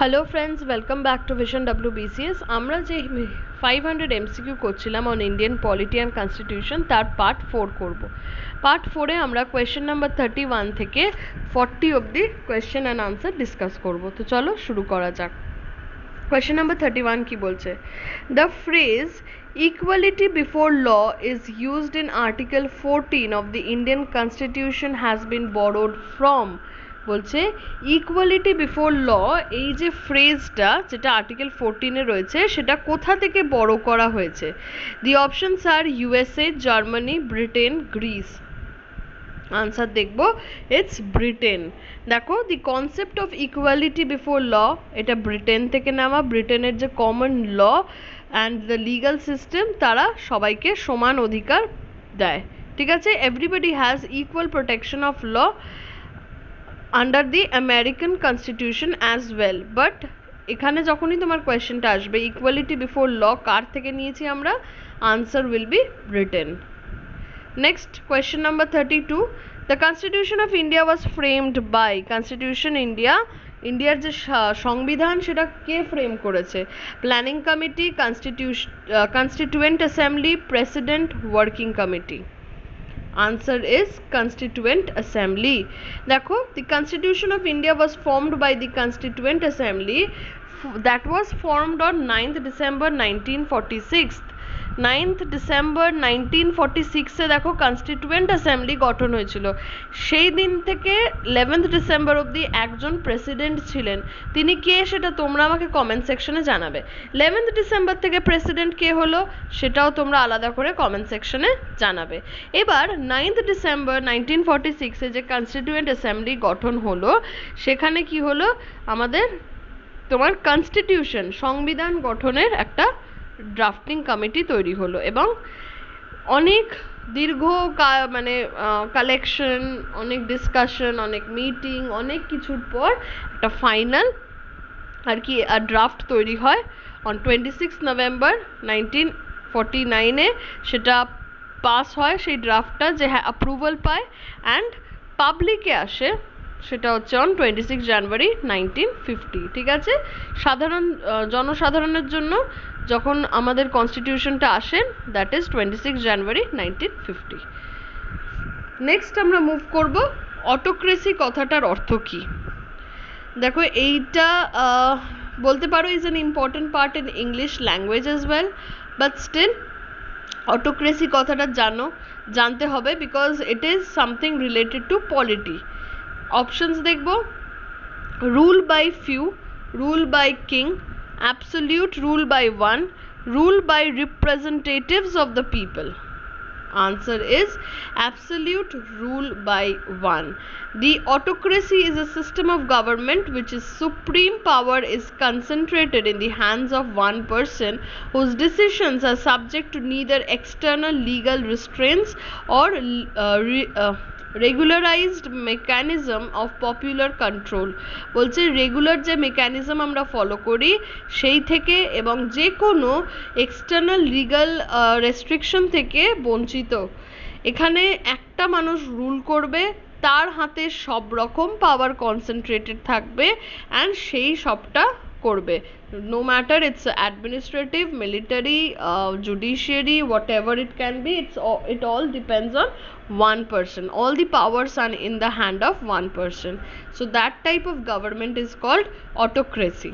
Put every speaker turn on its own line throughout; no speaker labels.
Hello friends, welcome back to Vision WBCS. আমরা যে 500 MCQ করছিলাম on Indian Polity and Constitution তার part 4 করব। পার্ট 4 এ আমরা কোয়েশ্চেন নাম্বার 31 থেকে 40 অবধি কোয়েশ্চেন অ্যান্ড আনসার ডিসকাস করব। তো চলো শুরু করা যাক। কোয়েশ্চেন নাম্বার 31 কি বলছে? The phrase equality before law is used in Article 14 of the Indian Constitution has been borrowed from বলছে ইকুয়ালিটি বিফোর ল এই যে ফ্রেজটা যেটা আর্টিকেল 14 এ রয়েছে সেটা কোথা থেকে বড় করা হয়েছে? The options are USA, Germany, Britain, Greece. Answer দেখব ইটস ব্রিটেন। দেখো the concept of equality before law এটা ব্রিটেন থেকে নেওয়া। ব্রিটেনের যে common law and the legal system তারা সবাইকে সমান অধিকার দেয়, ঠিক আছে? Everybody has equal protection of law under the American constitution as well. But এখানে যখনই তোমার কোয়েশ্চেনটা আসবে ইকুয়ালিটি বিফোর ল কার থেকে নিয়েছি আমরা, answer will be Britain. Next question number 32, the constitution of India was framed by. Constitution ইন্ডিয়ার যে সংবিধান সেটা কে ফ্রেম করেছে? Planning committee, constituent assembly, president, working committee. Answer is Constituent Assembly. দেখো the Constitution of India was formed by the Constituent Assembly that was formed on 9th December 1946. 9th December 1946 এ দেখো constituent assembly গঠন হয়েছিল। সেই দিন থেকে 11th December অবধি একজন president ছিলেন। তিনি কে সেটা তোমরা আমাকে কমেন্ট সেকশনে জানাবে। 11th ডিসেম্বর থেকে প্রেসিডেন্ট কে হলো সেটাও তোমরা আলাদা করে কমেন্ট সেকশনে জানাবে। এবার 9th ডিসেম্বর 1946 এ যে কনস্টিটিউয়েন্ট অ্যাসেম্বলি গঠন হলো সেখানে কি হলো, আমাদের তোমার কনস্টিটিউশন সংবিধান গঠনের একটা ড্রাফটিং কমিটি তৈরি হলো এবং অনেক দীর্ঘ মানে কালেকশন, অনেক ডিসকাশন, অনেক মিটিং, অনেক কিছুর পর একটা ফাইনাল আর কি ড্রাফট তৈরি হয় অন 26 নভেম্বর 1949 এ সেটা পাস হয়। সেই ড্রাফটটা যে অ্যাপ্রুভাল পায় অ্যান্ড পাবলিকে আসে সেটা হচ্ছে অন 26 জানুয়ারি 1950, ঠিক আছে? জনসাধারণের জন্য যখন আমাদের কনস্টিটিউশনটা আসেন দ্যাট ইজ 26 জানুয়ারি 1950। নেক্সট আমরা মুভ করব অটোক্রেসি কথাটার অর্থ কী। দেখো এইটা বলতে পারো is an important part in English language as well, but still autocracy কথাটা জানতে হবে because it is something related to polity. Options দেখব, rule by few, rule by king, absolute rule by one, rule by representatives of the people. Answer is absolute rule by one. The autocracy is a system of government which is supreme power is concentrated in the hands of one person whose decisions are subject to neither external legal restraints or রেগুলারাইজড mechanism of popular control. বলছে regular যে mechanism আমরা follow করি সেই থেকে এবং যে কোনো external legal restriction থেকে বঞ্চিত। এখানে একটা মানুষ রুল করবে, তার হাতে সব রকম পাওয়ার কনসেন্ট্রেটেড থাকবে অ্যান্ড সেই সবটা করবে। No matter it's administrative, military, judiciary, whatever it can be, it all depends on one person. All the powers are in the hand of one person. So that type of government is called autocracy.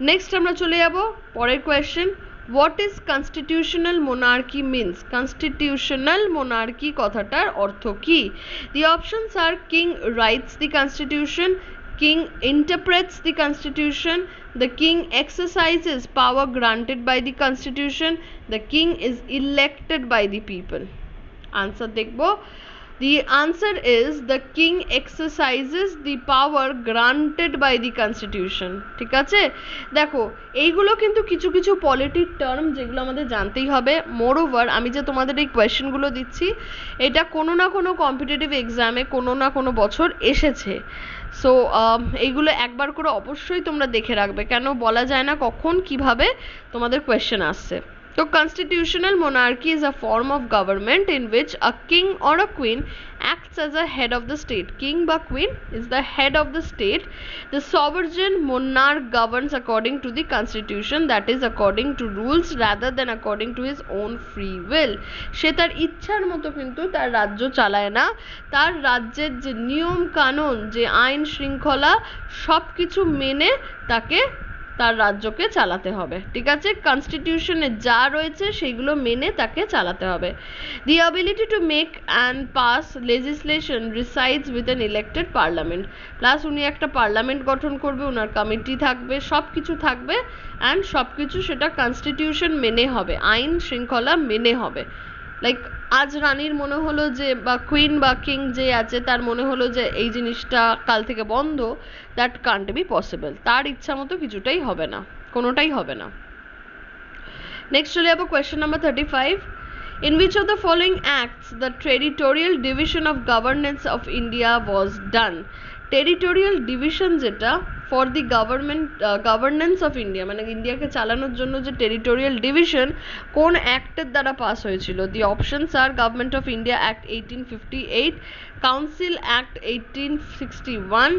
Next আমরা চলে যাব পরের question, what is constitutional monarchy means? Constitutional monarchy কথাটার অর্থ কি? The options are king writes the constitution, king interprets the constitution, the king exercises power granted by the constitution, the king is elected by the people. Answer দেখবো, the answer is the king exercises the power granted by the constitution, ঠিক আছে? দেখো এইগুলো কিন্তু কিছু কিছু politic term যেগুলো আমাদের জানতেই হবে। মোরওভার আমি যে তোমাদের এই কোয়েশ্চেনগুলো দিচ্ছি এটা কোনো না কোনো কম্পিটিটিভ এক্সামে কোনো না কোনো বছর এসেছে। সো এইগুলো একবার করে অবশ্যই তোমরা দেখে রাখবে, কেন বলা যায় না কখন কিভাবে তোমাদের কোয়েশ্চেন আসছে। So constitutional monarchy is a form of government in which a king or a queen acts as a head of the state. King বা queen is the head of the state. The sovereign monarch governs according to the constitution, that is according to rules rather than according to his own free will. সে তার ইচ্ছার মতো কিন্তু তার রাজ্য চালায় না, তার রাজ্যের যে নিয়ম কানুন, যে আইন শৃঙ্খলা সব কিছু মেনে তাকে তার রাজ্যকে চালাতে হবে। ঠিক আছে, কনস্টিটিউশনে যা রয়েছে সেগুলো মেনে তাকে চালাতে হবে। The ability to make and pass legislation resides with an elected parliament, plus উনি একটা পার্লামেন্ট গঠন করবে, ওনার কমিটি থাকবে, সব কিছু থাকবে, অ্যান্ড সব কিছু সেটা কনস্টিটিউশন মেনে হবে, আইন শৃঙ্খলা মেনে হবে। লাইক আজ রানীর মনে হলো যে, বা কুইন বা কিং যে আছে তার মনে হলো যে এই জিনিসটা কাল থেকে বন্ধ, দ্যাট কান্ট বি পসিবল। তার ইচ্ছা মতো কিছুটাই হবে না, কোনোটাই হবে না। নেক্সট চলে যাবো question number 35। In which of the following acts the territorial division of governance of India was done? Territorial division যেটা for the governance of India, মানে ইন্ডিয়াকে চালানোর জন্য যে টেরিটোরিয়াল ডিভিশন কোন অ্যাক্টের দ্বারা পাস হয়েছিল? The options are government of India act 1858, council act 1861,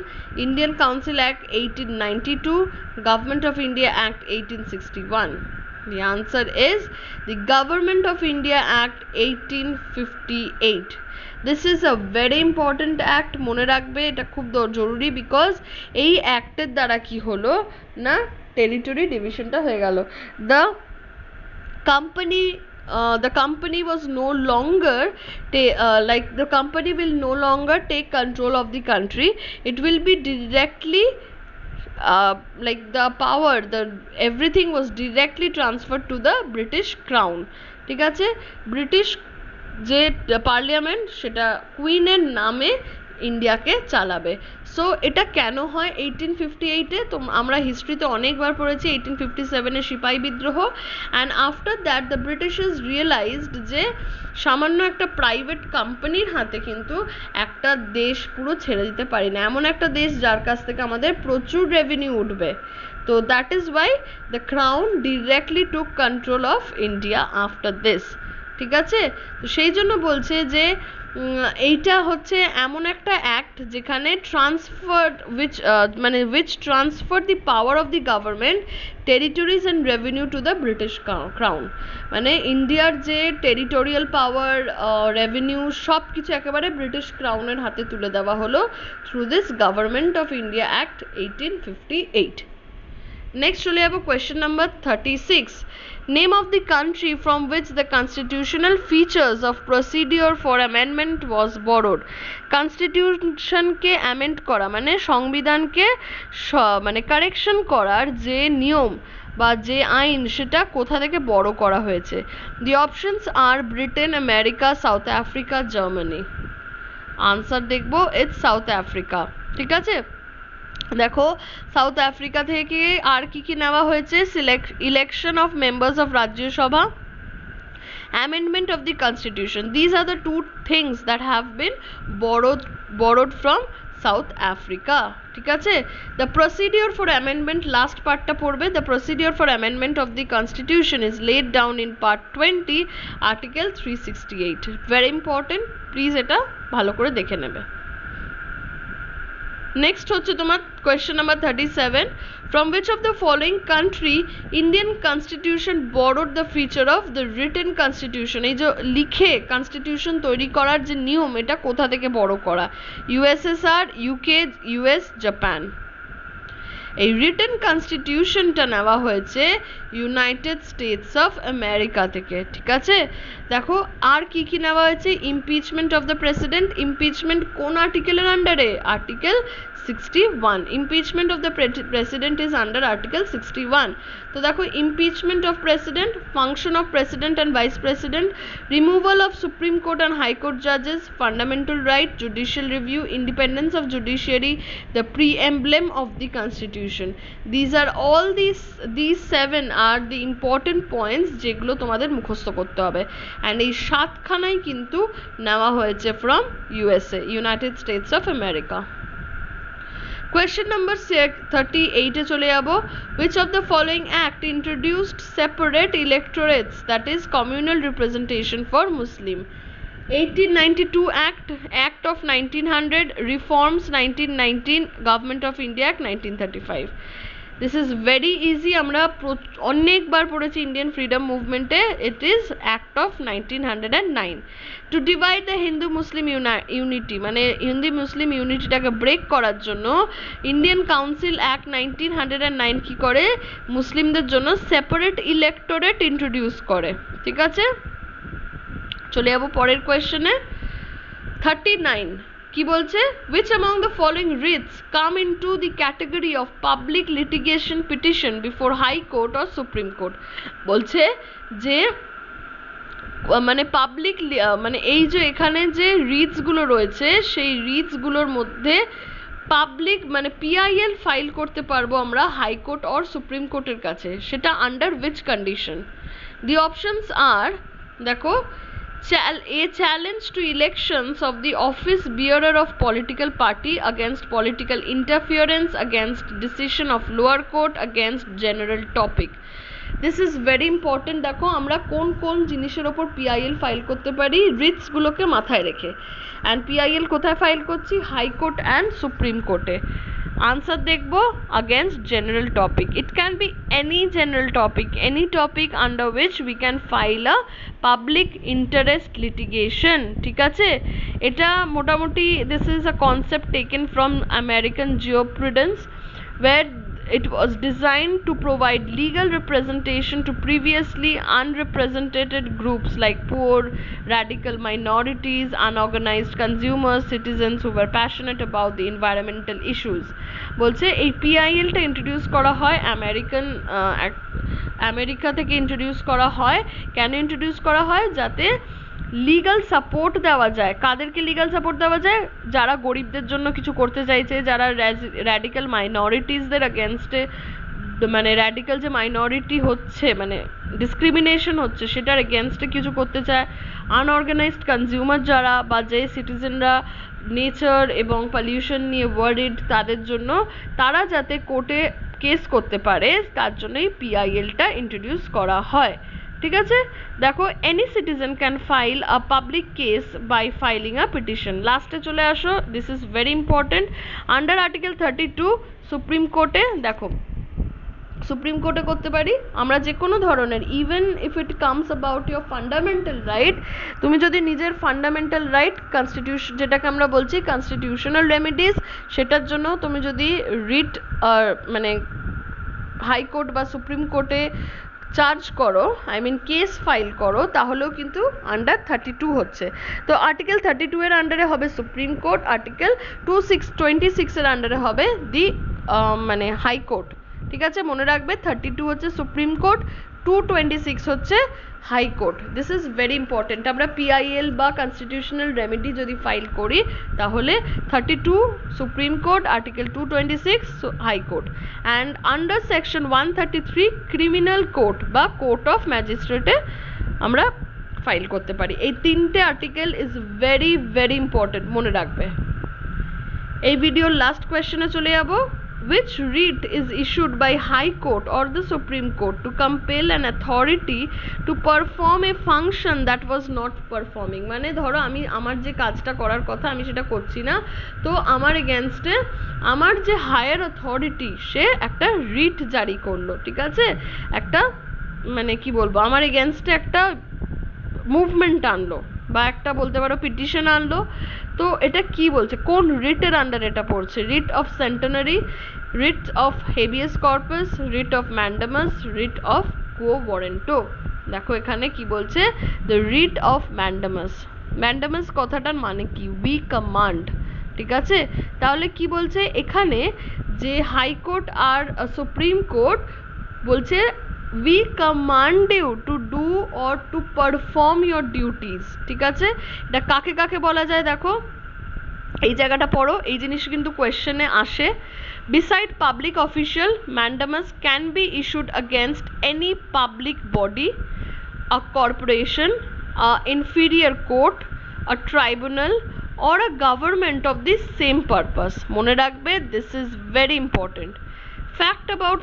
Indian council act 1892, government of India act 1861. The answer is the Government of India Act 1858. This is a very important act, মনে রাখবে, এটা খুব জরুরি, because এই অ্যাক্টের দ্বারা কি হলো না, টেরিটরি ডিভিশনটা হয়ে গেল। The company was no longer the company will no longer take control of the country. It will be directly like the power, everything was directly transferred to the British Crown. ঠিক আছে, British যে parliament সেটা কুইনের নামে ইন্ডিয়াকে চালাবে। So এটা কেন হয় 1858-এ? তো আমরা হিস্ট্রিতে অনেকবার পড়েছি 1857-এ সিপাহী বিদ্রোহ, and after that the Britishers realised যে সামান্য একটা প্রাইভেট কোম্পানির হাতে কিন্তু একটা দেশ পুরো ছেড়ে দিতে পারি না, এমন একটা দেশ যার কাছ থেকে আমাদের প্রচুর রেভিনিউ উঠবে। তো that is why the crown directly took control of India after this. ঠিক আছে, তো সেই জন্য বলছে যে এইটা হচ্ছে এমন একটা অ্যাক্ট যেখানে which transfer the power of the government, territories and revenue to the British Crown. মানে ইন্ডিয়ার যে টেরিটোরিয়াল পাওয়ার, রেভিনিউ সব কিছু একেবারে ব্রিটিশ ক্রাউনের হাতে তুলে দেওয়া হলো through this government of India act 1858. Next চলে যাবো question number 36। Name of the country from which the constitutional features of procedure for amendment was borrowed. কনস্টিটিউশনকে অ্যামেন্ড করা মানে সংবিধানকে মানে কারেকশন করার যে নিয়ম বা যে আইন সেটা কোথা থেকে বড় করা হয়েছে? The options are Britain, America, South Africa, Germany. Answer দেখবো ইটস সাউথ আফ্রিকা। ঠিক আছে, দেখো সাউথ আফ্রিকা থেকে আর কি কি নেওয়া হয়েছে? Election of members of Rajya Sabha, amendment of the constitution. These are the two things that have been borrowed from South Africa. ঠিক আছে, the procedure for amendment, last পার্টটা পড়বে। The procedure for amendment of the constitution is laid down in part 20, article 368. Very important, please এটা ভালো করে দেখে নেবে। Next হচ্ছে তোমার question number 37। From which of the following country Indian constitution borrowed the feature of the written constitution? এই যে লিখে কনস্টিটিউশন তৈরি করার যে নিয়ম, এটা কোথা থেকে বড় করা? USSR, UK, US, Japan. এই রিটেন কনস্টিটিউশনটা নেওয়া হয়েছে ইউনাইটেড স্টেটস অফ আমেরিকা থেকে। ঠিক আছে, দেখো আর কি কি নেওয়া হয়েছে? Impeachment of the president. Impeachment কোন আর্টিকেলের আন্ডারে? Article 61. Impeachment of the president is under article 61. তো দেখো impeachment of president, function of president and vice president, removal of Supreme Court and High Court judges, fundamental right, judicial review, independence of judiciary, the preamble of the constitution. These are all these 7 are the important points যেগুলো তোমাদের মুখস্থ করতে হবে, and এই 7খানাই কিন্তু নেওয়া হয়েছে from USA, United States of America. Question number 38 এ চলে যাব। Which of the following act introduced separate electorates, that is communal representation for Muslim? 1892 Act of 1900, Reforms 1919, Government of India Act 1935. This is very easy, আমরা অনেকবার পড়েছি Indian freedom মুভমেন্টে। It is act of 1909 to divide the Hindu Muslim unity, মানে হিন্দু মুসলিম ইউনিটিটাকে break করার জন্য Indian council act 1909 কি করে, মুসলিমদের জন্য সেপারেট ইলেক্টোরেট ইন্ট্রোডিউস করে। ঠিক আছে, চলে যাবো পরের কোয়েশ্চেনে। 39 কি বলছে, which among the following writs come into the category of public litigation petition before high court or supreme court? বলছে যে মানে পাবলিক মানে এই যে এখানে যে রিটস গুলো রয়েছে সেই রিটস গুলোর মধ্যে পাবলিক মানে পিআইএল ফাইল করতে পারবো আমরা হাইকোর্ট অর সুপ্রিম কোর্টের কাছে, সেটা under which condition? The options are, দেখো, a challenge to elections of the office bearer of political party, against political interference, against decision of lower court, against general topic. This is very important. দেখো আমরা কোন কোন জিনিসের ওপর PIL file করতে পারি Ritz গুলোকে মাথায় রেখে, অ্যান্ড পিআইএল কোথায় ফাইল করছি, হাইকোর্ট অ্যান্ড সুপ্রিম কোর্টে। আনসার দেখবো against general topic. It can be any general topic, any topic under which we can file a public interest litigation. ঠিক আছে, এটা মোটামুটি this is a concept taken from American jurisprudence where it was designed to provide legal representation to previously unrepresented groups like poor, radical minorities, unorganized consumers, citizens who were passionate about the environmental issues. বলছে এই পিআইএলটা introduce করা হয় America থেকে introduce করা হয়। কেন introduce করা হয়? যাতে লিগাল সাপোর্ট দেওয়া যায়। কাদেরকে লিগাল সাপোর্ট দেওয়া যায়? যারা গরিবদের জন্য কিছু করতে চাইছে, যারা র্যাডিক্যাল মাইনরিটিসদের এগেনস্টে, মানে র্যাডিক্যাল যে মাইনরিটি হচ্ছে মানে ডিসক্রিমিনেশন হচ্ছে সেটার এগেনস্টে কিছু করতে চায়, আনঅর্গানাইজড কনজিউমার যারা বা যে সিটিজেনরা নেচার এবং পলিউশন নিয়ে ওয়ারিড তাদের জন্য, তারা যাতে কোর্টে কেস করতে পারে তার জন্যই পিআইএলটা ইন্ট্রোডিউস করা হয়। ঠিক আছে, দেখো any citizen can file a public case by filing a petition. লাস্টে চলে আসো, this is very important. Under article 32 supreme কোর্টে, দেখো সুপ্রিম কোর্টে করতে পারি আমরা যে কোনো ধরনের, even if it comes about your fundamental right, তুমি যদি নিজের ফান্ডামেন্টাল রাইট কনস্টিটিউশন যেটাকে আমরা বলছি কনস্টিটিউশনাল রেমিডিস, সেটার জন্য তুমি যদি রিট মানে হাইকোর্ট বা সুপ্রিম কোর্টে চার্জ করো, আই মিন কেস ফাইল করো, তাহলেও কিন্তু আন্ডার 32 হচ্ছে। তো আর্টিকেল 32 এর আন্ডারে হবে সুপ্রিম কোর্ট, আর্টিকেল 26 এর আন্ডারে হবে দি মানে হাইকোর্ট। ঠিক আছে, মনে রাখবে 32 হচ্ছে সুপ্রিম কোর্ট, 226 হচ্ছে high court. This is very important. আমরা পিআইএল বা কনস্টিটিউশনাল রেমেডি যদি ফাইল করি তাহলে 32 supreme court, article 226 high court, and under section 133 criminal court বা কোর্ট অফ ম্যাজিস্ট্রেটে আমরা ফাইল করতে পারি। এই তিনটে article is very very important, মনে রাখবে। এই ভিডিওর লাস্ট কোয়েশ্চেনে চলে যাব। Which writ is issued by High Court or the Supreme Court to compel an authority to perform a function that was not performing? মানে ধরো আমি আমার যে কাজটা করার কথা আমি সেটা করছি না, তো আমার এগেনস্টে আমার যে হায়ার অথরিটি সে একটা রিট জারি করলো। ঠিক আছে, একটা মানে কি বলবো, আমার এগেনস্টে একটা মুভমেন্ট আনলো বা একটা বলতে পারো পিটিশন আনলো। তো এটা কি বলছে, কোন রিটের আন্ডার এটা পড়ছে? Writ of centenary, writ of habeas corpus, writ of mandamus, writ of quo warranto। দেখো এখানে কি বলছে, the writ of mandamus. Mandamus কথাটার মানে কি? We command. ঠিক আছে, তাহলে কি বলছে এখানে যে হাইকোর্ট আর সুপ্রিম কোর্ট বলছে we command you to do or to perform your duties। ঠিক আছে, এটা কাকে কাকে বলা যায়? দেখো এই জায়গাটা পড়ো, এই জিনিস কিন্তু কোয়েশ্চেনে আসে। beside public official, mandamus can be issued against any public body, a corporation, a inferior court, a tribunal, or a government of the same purpose. মনে রাখবে, this is very important. Fact about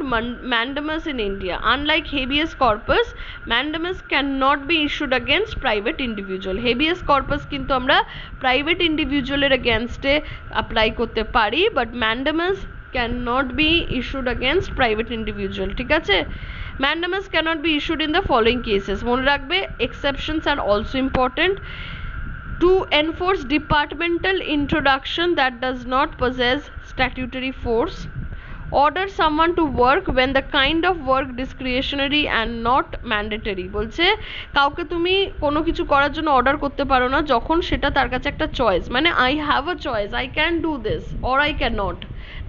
mandamus in India: unlike habeas corpus, mandamus cannot be issued against private individual. habeas corpus কিন্তু আমরা private individual এর against এ apply করতে পারি, but mandamus cannot be issued against private individual. ঠিক আছে? mandamus cannot be issued in the following cases. মনে রাখবে, exceptions are also important. To enforce departmental introduction that does not possess statutory force. Order someone to work when the kind of work discretionary and not mandatory. বলছে কাউকে তুমি কোনো কিছু করার জন্য order করতে পারো না যখন সেটা তার কাছে একটা চয়েস, মানে I have a choice, I can do this or I can not,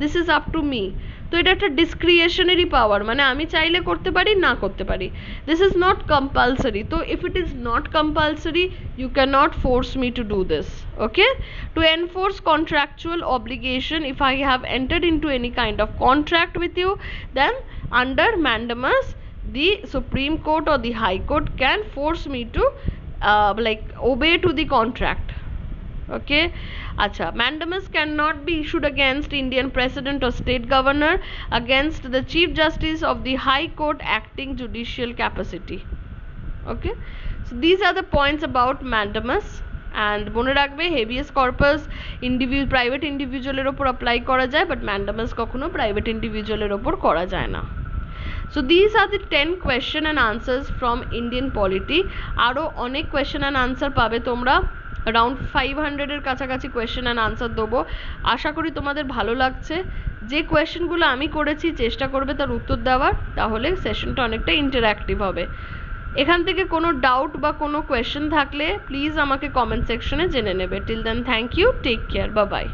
this is up to me. তো এটা একটা ডিসক্রিয়েশনারি পাওয়ার, মানে আমি চাইলে করতে পারি, না করতে পারি, দিস ইজ নট কম্পালসারি। তো if it is not compulsory, you cannot force me to do this. Okay? To enforce contractual obligation, if I have entered into any kind of contract with you, then under mandamus the Supreme Court or the High Court can force me to obey to the contract. Okay? Acha, mandamus cannot be issued against Indian President or State Governor, against the Chief Justice of the High Court acting judicial capacity. Okay? So these are the points about mandamus. And মনে রাখবে, habeas corpus private ইন্ডিভিজুয়ালের ওপর apply করা যায়, but mandamus কখনো private ইন্ডিভিজুয়ালের ওপর করা যায় না। So these are the 10 question and answers from Indian polity. আরও অনেক question and answer পাবে তোমরা, around 500 এর কাছাকাছি question and answer দেবো। আশা করি তোমাদের ভালো লাগছে। যে কোয়েশ্চেনগুলো আমি করেছি চেষ্টা করবে তার উত্তর দেওয়ার, তাহলে সেশনটা অনেকটা ইন্টারঅ্যাক্টিভ হবে। এখান থেকে কোনো ডাউট বা কোনো কোয়েশ্চেন থাকলে প্লিজ আমাকে কমেন্ট সেকশনে জেনে নেবে। Till then, thank you, take care, bye by.